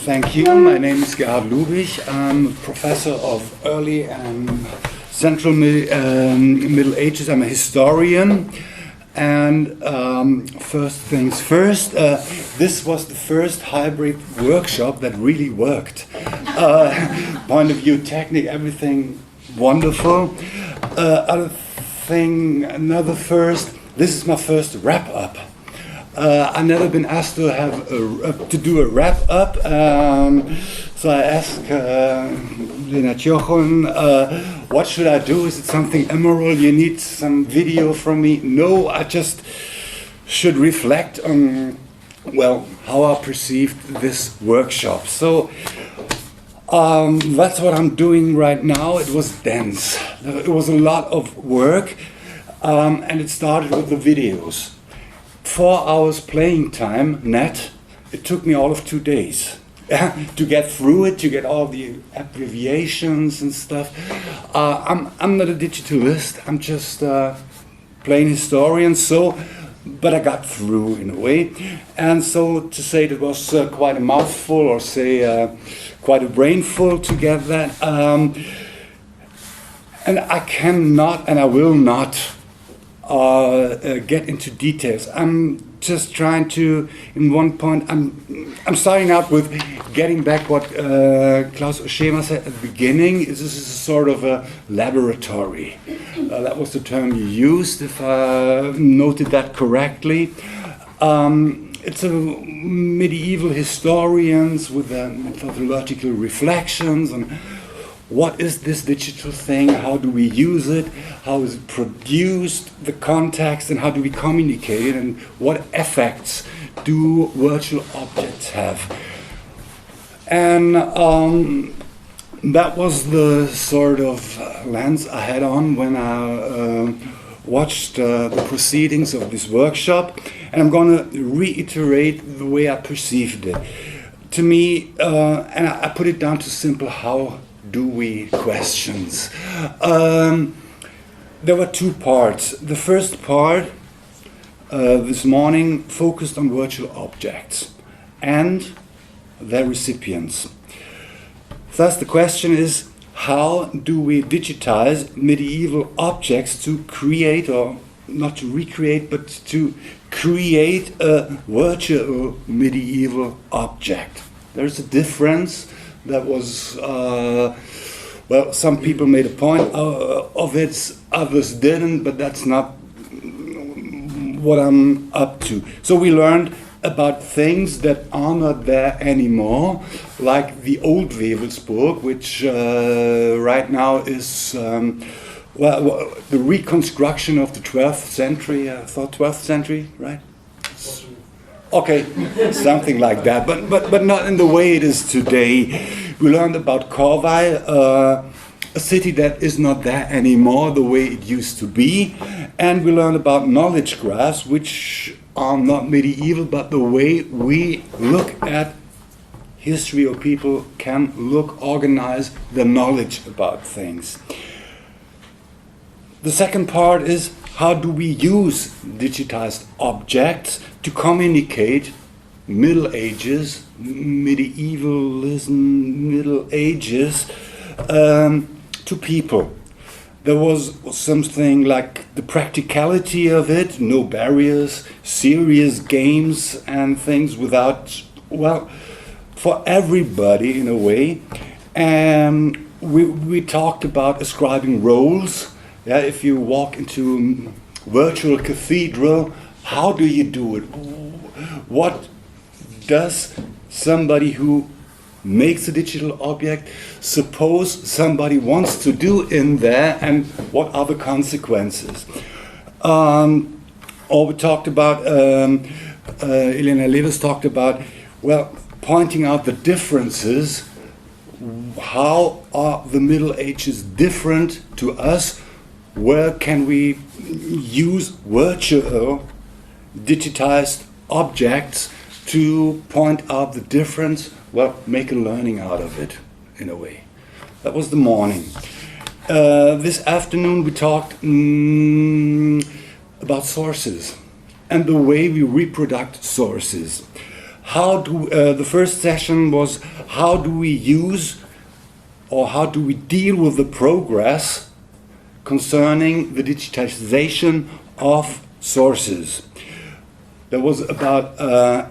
Thank you. My name is Gerhard Lubich. I'm a professor of early and central Middle Ages. I'm a historian. And first things first, this was the first hybrid workshop that really worked. Point of view, technique, everything wonderful. Another first, this is my first wrap-up. I've never been asked to have to do a wrap-up, so I asked Lena Jochen, what should I do? Is it something immoral? You need some video from me? No, I just should reflect on, well, how I perceived this workshop. So that's what I'm doing right now. It was dense. It was a lot of work, and it started with the videos. 4 hours playing time net. It took me all of 2 days to get through it, to get all the abbreviations and stuff. I'm not a digitalist. I'm just plain historian. So, but I got through in a way. And so to say it was quite a mouthful, or say quite a brainful to get that. And I cannot, and I will not. Get into details. I'm just trying to, in one point, I'm starting out with getting back what Klaus Schema said at the beginning. This is a sort of a laboratory. That was the term you used, if I noted that correctly. It's a medieval historians with methodological reflections on what is this digital thing, how do we use it, how is it produced, the context, and how do we communicate it, and what effects do virtual objects have. And that was the sort of lens I had on when I watched the proceedings of this workshop, and I'm going to reiterate the way I perceived it. To me, and I put it down to simple, how do we questions. There were 2 parts. The first part this morning focused on virtual objects and their recipients. Thus the question is, how do we digitize medieval objects to create, or not to recreate, but to create a virtual medieval object? There's a difference. That was, well, some people made a point of it, others didn't, but that's not what I'm up to. So we learned about things that are not there anymore, like the old Wewelsburg, which right now is, well, the reconstruction of the 12th century, I thought 12th century, right? Okay, something like that, but not in the way it is today. We learned about Corvai, a city that is not there anymore the way it used to be, and we learned about knowledge graphs, which are not medieval, but the way we look at history, or people can organize the knowledge about things. The second part is, how do we use digitized objects to communicate Middle Ages, medievalism, Middle Ages, to people? There was something like the practicality of it, no barriers, serious games and things without, well, for everybody in a way. And we talked about ascribing roles. Yeah, if you walk into a virtual cathedral, how do you do it? What does somebody who makes a digital object suppose somebody wants to do in there, and what are the consequences? Or we talked about, Elena Lewis talked about, well, pointing out the differences. How are the Middle Ages different to us? Where can we use virtual digitized objects to point out the difference? Well, make a learning out of it, in a way. That was the morning. This afternoon we talked about sources and the way we reproduce sources. The first session was how do we use or how do we deal with the progress concerning the digitization of sources. There was about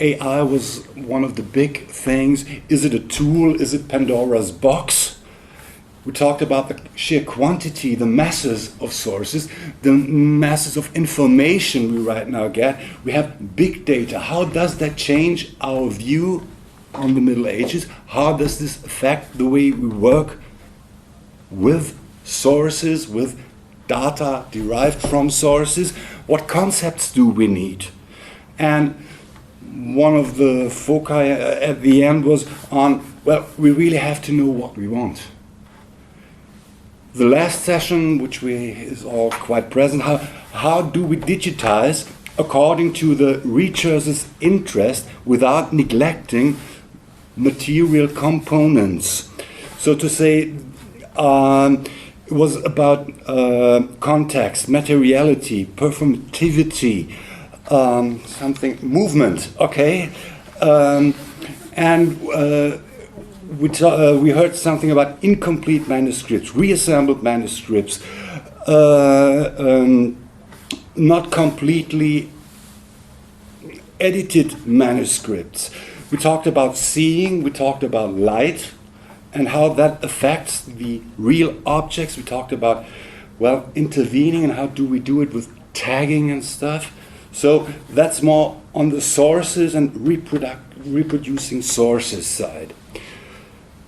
AI was one of the big things. Is it a tool? Is it Pandora's box? We talked about the sheer quantity, the masses of sources, the masses of information we right now get. We have big data. How does that change our view on the Middle Ages? How does this affect the way we work with sources, with data derived from sources? What concepts do we need? And one of the foci at the end was on, well, we really have to know what we want. The last session, which is all quite present, how do we digitize according to the researcher's interest without neglecting material components? So to say, it was about context, materiality, performativity, movement, okay? We heard something about incomplete manuscripts, reassembled manuscripts, not completely edited manuscripts. We talked about seeing, we talked about light, and how that affects the real objects. We talked about, well, intervening and how do we do it with tagging and stuff. So that's more on the sources and reproducing sources side.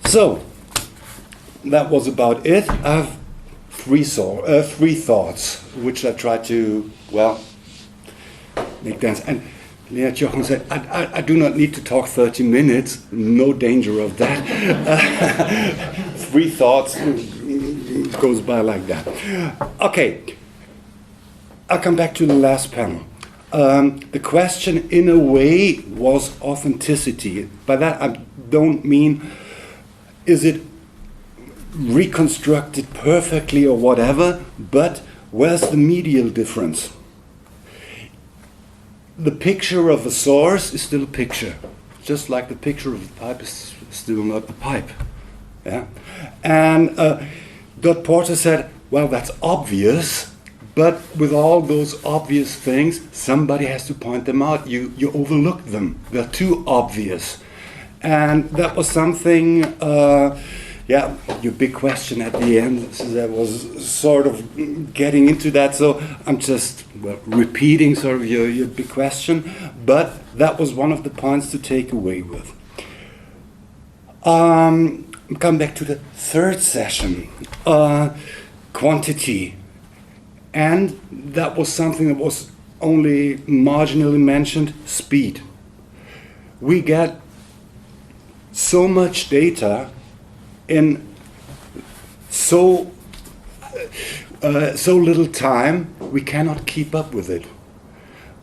So that was about it. I have three thoughts, which I try to, well, make sense. And Lea Jochen said, I do not need to talk 30 minutes, no danger of that. Three thoughts goes by like that. Okay, I'll come back to the last panel. The question, in a way, was authenticity. By that, I don't mean, is it reconstructed perfectly or whatever, but where's the medial difference? The picture of a source is still a picture, just like the picture of the pipe is still not the pipe. Yeah? And Dot Porter said, well, that's obvious, but with all those obvious things, somebody has to point them out. You overlook them. They're too obvious. And that was something, your big question at the end, so that was sort of getting into that. So I'm just repeating sort of your big question, but that was one of the points to take away with. Come back to the third session, quantity. And that was something that was only marginally mentioned, speed. We get so much data in so little time, we cannot keep up with it.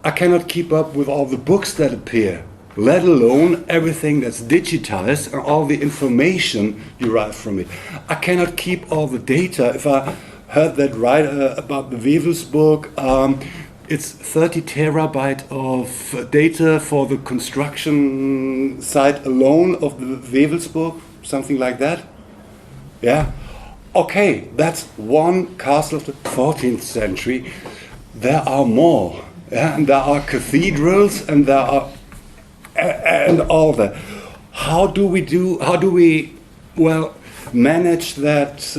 I cannot keep up with all the books that appear, let alone everything that's digitized and all the information derived from it. I cannot keep all the data. If I heard that right about the Wewels book, it's 30 terabyte of data for the construction site alone of the Wewels book, something like that. Yeah, okay, that's one castle of the 14th century. There are more, yeah? And there are cathedrals, and there are and all that. How do we manage that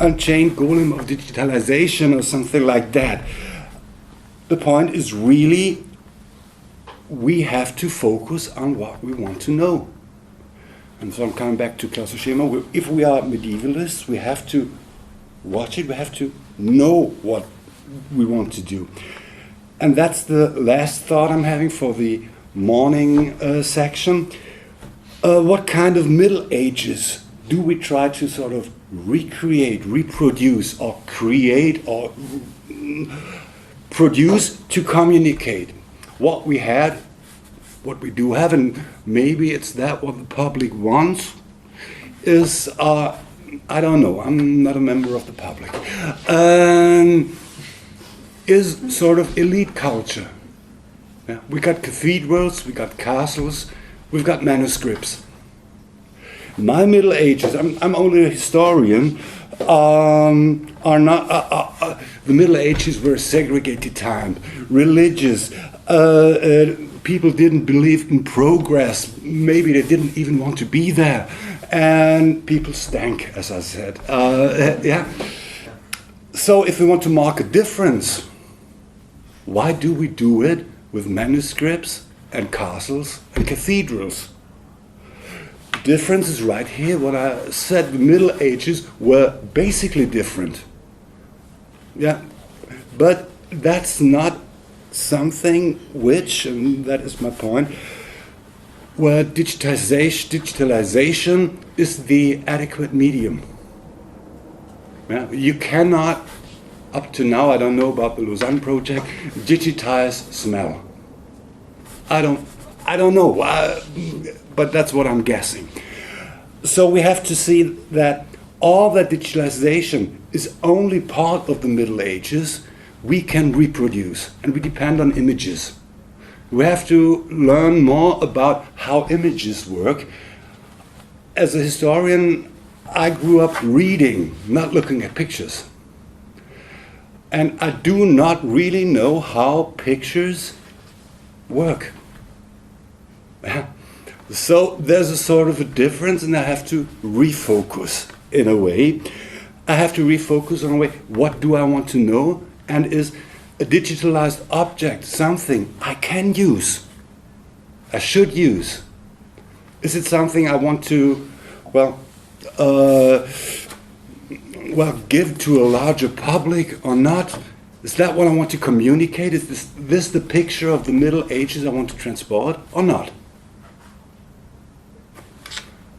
unchained golem of digitalization or something like that? The point is really, we have to focus on what we want to know. And so I'm coming back to Klaus Schema. If we are medievalists, we have to watch it, we have to know what we want to do. And that's the last thought I'm having for the morning section. What kind of Middle Ages do we try to sort of recreate, reproduce, or create, or produce to communicate what we had, what we do have, and maybe it's that what the public wants is, I don't know, I'm not a member of the public, is sort of elite culture. Yeah? We got cathedrals, we got castles, we've got manuscripts. My Middle Ages, I'm only a historian, are not, the Middle Ages were a segregated time, religious, people didn't believe in progress, maybe they didn't even want to be there, and people stank, as I said. Yeah. So if we want to mark a difference, why do we do it with manuscripts and castles and cathedrals? Difference is right here. What I said, the Middle Ages were basically different. Yeah, but that's not something which, and that is my point, where digitalization is the adequate medium. Yeah, you cannot, up to now, I don't know about the Lausanne project, digitize smell. I don't know, but that's what I'm guessing. So we have to see that all that digitalization is only part of the Middle Ages we can reproduce, and we depend on images. We have to learn more about how images work. As a historian, I grew up reading, not looking at pictures. And I do not really know how pictures work. So there's a sort of a difference, and I have to refocus in a way. I have to refocus on a way, what do I want to know? And is a digitalized object something I can use? I should use? Is it something I want to, give to a larger public or not? Is that what I want to communicate? Is this the picture of the Middle Ages I want to transport or not?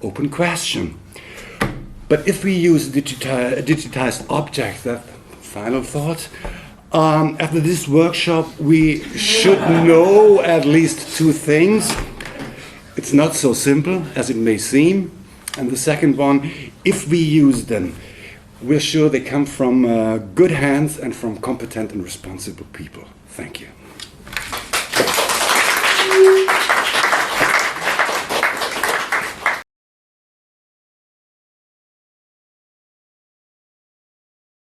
Open question. But if we use a digitized object, that final thought, after this workshop we should know at least two things. It's not so simple as it may seem. And the second one, if we use them, we're sure they come from good hands and from competent and responsible people. Thank you.